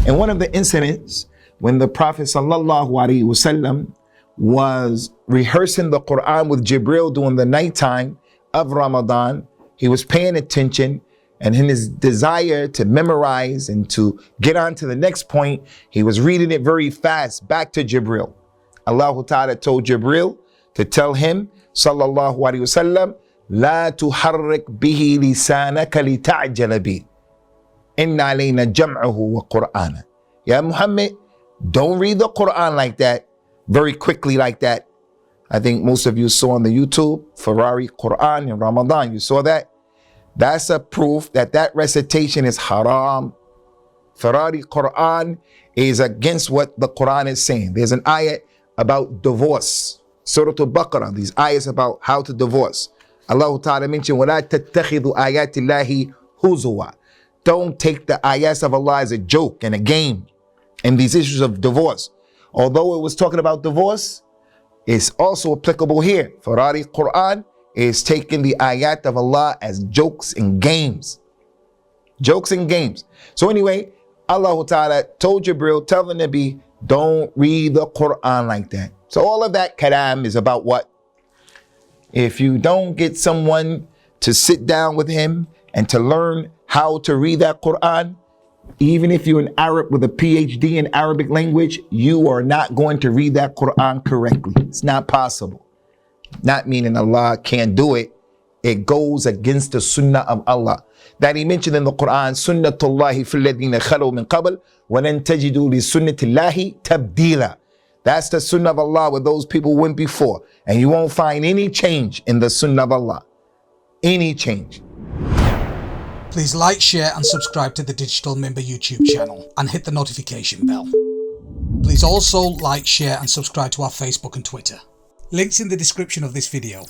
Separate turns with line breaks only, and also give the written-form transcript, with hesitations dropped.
And one of the incidents when the Prophet sallallahu alaihi wasallam was rehearsing the Qur'an with Jibril during the nighttime of Ramadan, he was paying attention, and in his desire to memorize and to get on to the next point, he was reading it very fast back to Jibril. Allah Ta'ala told Jibril to tell him, sallallahu alaihi wasallam, لا تحرك به لسانك لتعجل به إن علينا جمعه وقرآنه. Ya Muhammad, don't read the Quran like that, very quickly like that. I think most of you saw on the YouTube, Ferrari Quran in Ramadan, you saw that? That's a proof that that recitation is haram. Ferrari Quran is against what the Quran is saying. There's an ayat about divorce. Surah Al-Baqarah, these ayats about how to divorce. Allah Ta'ala mentioned, وَلَا تَتَّخِذُوا آيَاتِ اللَّهِ هُزُوًا. Don't take the ayats of Allah as a joke and a game in these issues of divorce. Although it was talking about divorce, it's also applicable here. Ferrari Quran is taking the ayat of Allah as jokes and games. Jokes and games. So anyway, Allah Ta'ala told Jibril, tell the Nabi, don't read the Quran like that. So all of that kalam is about what? If you don't get someone to sit down with him and to learn how to read that Quran, even if you're an Arab with a PhD in Arabic language, you are not going to read that Quran correctly. It's not possible. Not meaning Allah can't do it. It goes against the sunnah of Allah. That he mentioned in the Quran, sunnatullahi fil ladina khalu min qabl wa lan tajidu li sunnatillahi tabdila. That's the sunnah of Allah where those people went before. And you won't find any change in the sunnah of Allah. Any change.
Please like, share and subscribe to the Digital Member YouTube channel and hit the notification bell. Please also like, share and subscribe to our Facebook and Twitter. Links in the description of this video.